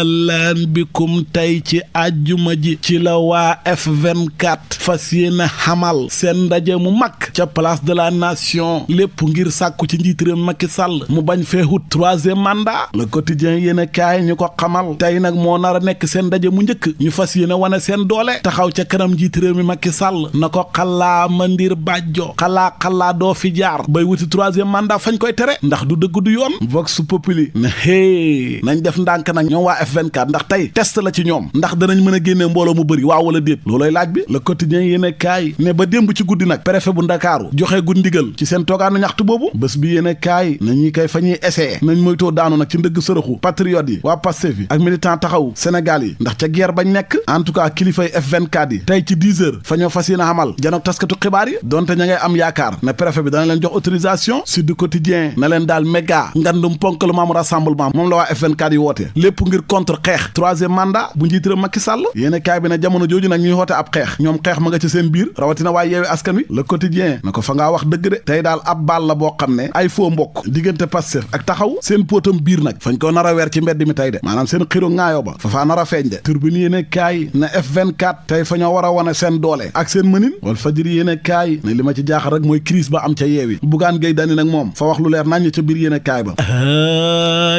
lan bikum tey ci àjjuma ji ci la waa F24 fas yéene xamal seen ndaje mu mag ca place de la nation lépp ngir sàkku ci njiit réew Macky Sall mu bañ fee wut troisième mandat le quotidien yéene kaay ñu ko xamal tey nag moo nar a nekk seen ndaje mu njëkk ñu fas yéene wane seen doole taxaw ca kanam njiit réew mi Macky Sall na ko xalaa mandir bàjjo xalaa doo fi jaar bay wuti troisième mandat fañ koy tere ndax du dëgg du yoon vox populi ne hé nañ def ndànk nag ñoom waa F24 ndax tey test la ci ñoom ndax danañ mën a génnee mbooloo mu bëri waaw wala déet looloy laaj bi le quotidien yéene kaay ne ba démb ci guddi nag préfet bu Ndakaaru joxe gu ndigal ci seen toogaanu ñaxtu boobu bés bi yéene kaay nañuy koy fa ñuy essayé nañ moytoo daanu nag ci ndëgg sërëxu patriote yi waa Pastef yi ak militant taxaw Sénégal yi ndax ca guerre bañ nekk en tout cas kilifay F24 yi tey ci 10 heures fa ñoo fas yéene xamal janook taskatu xibaar yi donte ña ngay am yaakaar ne préfet bi dana leen jox autorisation Sud Quotidien na leen daal méga ngandum ponk lu maamu rassemblement moom la waa F24 yi woote lépp ngir contre xeex troisième mandat bu njiitëram Macky Sall yéene kaay bi ne jamono jooju nag ñuy woote ab xeex ñoom xeex ma nga ci seen biir rawatina waaye yeewi askan wi le quotidien na ko fa ngaa wax dëgg de tey daal ab baal la boo xam ne ay faux mbokk diggante Pastef ak taxaw seen póotam biir nag fañ ko nar a weer ci mbedd mi tey de maanaam seen xiro ŋaayoo ba fa faa nar a feeñ de turbine yéene kaay na F24 tey fa ñoo war a wane seen doole ak seen mënin wal fajiri yéene kaay ne li ma ci jaaxal rek mooy crise ba am ca yeewi Bougane Gueye Dany nag moom fa wax lu leer nañ ca biir yéene kaay ba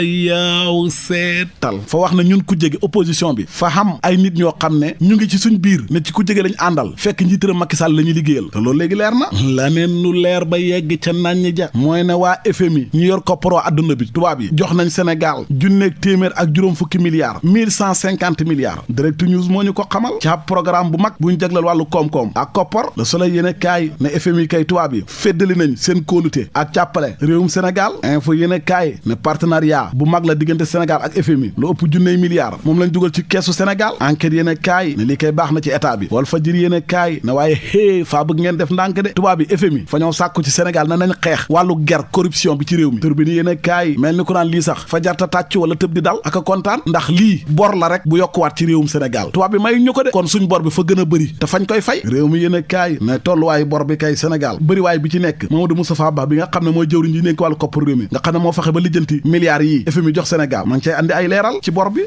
yaaw seetal fa wax na ñun ku jege opposition bi fa xam ay nit ñoo xam ne ñu ngi ci suñ biir ne ci ku jege lañ àndal fekk njiitëram Macky Sall la ñuy liggéeyal te loolu léegi leer na laneen lu leer ba yegg ca nañ ja mooy ne waa FMI ñu yor kopparoo àdduna bi tubaab yi jox nañ Sénégal junneeg téeméer ak juróom fukki milliards 1150 milliards direct news moo ñu ko xamal ci ab programme bu mag buñ jaglal wàllu koom-koom ak koppar le soleil yéene kaay ne FMI kay tubaab yi féddali nañ seen kóolute ak jàppale réewum Sénégal info yéene kaay ne partenariat bu mag la diggante Sénégal ak FMI lu ëpp junney milliards moom lañ dugal ci keesu Sénégal enquête yéene kaay ne lii kay baax na ci état bi wal fajir yéene kaay ne waaye faa bëgg ngeen def ndànk de tubaab bi FMI fa ñoo sàkku ci Sénégal na nañ xeex wàllu ger corruption bi ci réew mi turbine yéene kaay mel ni ku naan lii sax fa jarta tàcc wala tëb di dal ak a kontaan ndax lii bor la rek bu yokkuwaat ci réewum Sénégal tubaab bi may ñu ko de kon suñ bor bi fa gën a bëri te fañ koy fay réew mi yéene kaay ne tolluwaayu bor bi kay Sénégal bëriwaay bi ci nekk Mamadou Moustapha Ba bi nga xam ne mooy jëwriñ ji nekk wàllu koppar réew mi nga xam ne moo fexe ba lijjanti milliards yi FMI jox Sénégal ma ngi cay andi ay leeral ci bor bi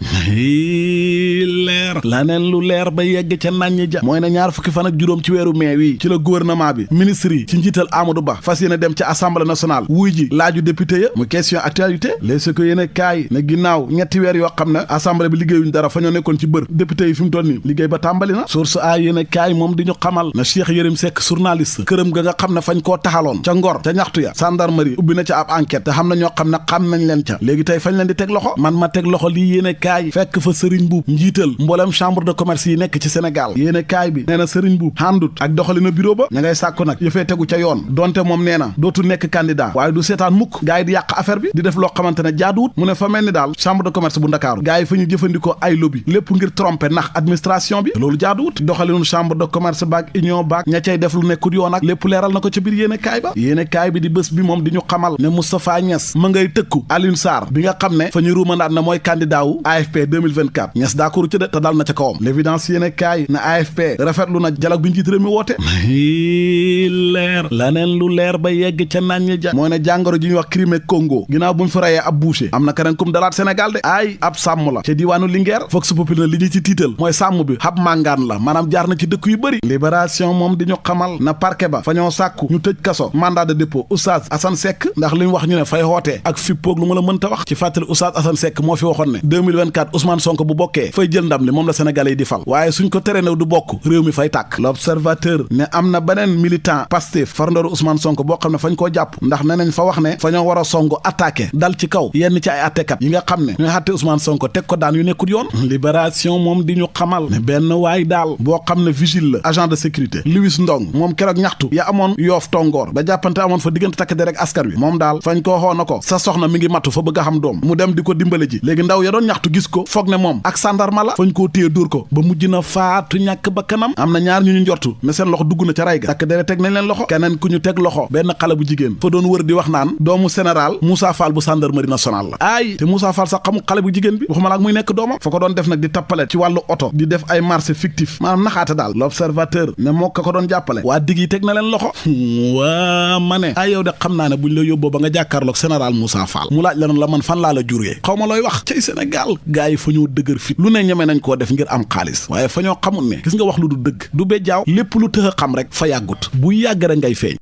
leer laneen lu leer ba yegg ca naññi ja mooy ne ñaar fukki fan ak juróom ci weeru mai wi ci la gouvernement bi ministre yi ci njiital Amadou Ba fas yéene dem ci assemblée nationale wuy ji laaju député ya mu question actualité léegi ko yéene kaay ne ginnaaw ñetti weer yoo xam ne assemblée bi liggéeyuñ dara fa ñoo nekkoon ci bër député yi fi mu toll nii liggéey ba tàmbali na source a yéene kaay moom di ñu xamal na Cheikh Yérim Seck journaliste këram ga nga xam ne fañ koo taxaloon ca Ngor ca ñaxtu ya gendarmerie ubbi na ca ab enquête te xam na ñoo xam ne xam nañ leen ca léegi tey fañ leen di teg loxo man ma teg loxo lii yéene kaay fekk fa Serigne Mboup njiital mboolem chambre de commerce yi nekk ci Sénégal yéene kaay bi nee na Serigne Mboup handut ak doxalina bureau ba ña ngay sàkku nag yëfee tegu ca yoon donte moom nee na dootul nekk candidat waaye du seetaan mukk gars yi di yàq affaire bi di def loo xamante ne jaaduwut mu ne fa mel ni daal chambre de commerce bu Ndakaaru gars yi fa ñu jëfandikoo ay lobby lépp ngir tromper nax administration bi loolu jaaduwut doxalinu chambre de commerce baak union baak ña cay def lu nekkut yoon ak lépp leeral na ko ca biir yéene kaay ba yéene kaay bi di bés bi moom di ñu xamal ne Moustapha Niass ma ngay tëkku Alioune Sarr bi nga xam ne fa ñu ruumandaat na mooy candidat wu AFP 2024 Niass d'accord ci de te dal na ca kawam l'évidence yéene kaay na AFP rafetlu na dialogue bi njiit réew mi woote leer laneen lu leer ba yegg ca naññi ja mooy ne jàngoro ji ñuy wax Crimée Congo ginnaaw buñ fa rayee ab boucher am na keneen kum dalaat Sénégal de ay ab sàmm la ca diiwaanu Linguère Vox Populi na li ñu ci tiital mooy sàmm bi xab màngaan la maanaam jaar na ci dëkk yu bëri libération moom di ñu xamal na parquet ba fa ñoo sàkku ñu tëj kaso mandat de dépôt Oustaz Assane Seck ndax li ñu wax ñu ne fay xootee ak fippoog lu ma la mënta wax ci fàttali Oustaz Assane Seck moo fi waxoon ne 2024 Ousmane Sonko bu bokkee fay jël ndam li moom la Sénégalais yi di fal waaye suñ ko tere new du bokk réew mi fay tàkk l'observateur ne am na beneen militant Pastef farandooru Ousmane Sonko boo xam ne fañ koo jàpp ndax ne nañ fa wax ne fa ñoo war a songo attaqué dal ci kaw yenn ci ay attekat yi nga xam ne ñooy àtte Ousmane Sonko teg ko daan yu nekkul yoon libération moom di ñu xamal ne benn waay daal boo xam ne vigile la agent de sécurité Louis Ndong moom keroog ñaxtu ya amoon Yoof Tongoor ba jàppante amoon fa diggante takk der ak askan wi moom daal fañ koo xoo na ko sa soxna mi ngi matu fa bëgg a xam doom mu dem di ko dimbale ji léegi ndaw ya doon ñaxtu gis ko foog foog ne moom ak sandarma la fañ koo téye dóor ko ba mujj na faatu ñàkk ba kanam am na ñaar ñu njortu ne seen loxo dugg na ca ray ga takk dere teg nañ leen loxo keneen ku ñu teg loxo benn xale bu jigéen fa doon wër di wax naan doomu général Moussa Fall bu gendarmerie nationale la aay te Moussa Fall sax xamul xale bu jigéen bi waxuma la ak muy nekk doomam fa ko doon def nag di tappale ci wàllu oto di def ay marché fictif maanaam naxaate daal l'observateur ne moo ko doon jàppale waa digg yi teg na leen loxo waa ma ne ay yow de xam naa ne buñ la yóbboo ba nga jàkkaarloog général Moussa Fall mu laaj la noonu la man fan laa la juree xaw ma looy wax ci Sénégal gars yi fa ñoo dëgër fit lu ne ñeme nañ koo def ngir am xaalis waaye fa ñoo xamul ne gis nga wax lu du dëgg du bejjaaw lépp lu tëx a xam rek fa yàggut bu yàgg rek ngay feeñ.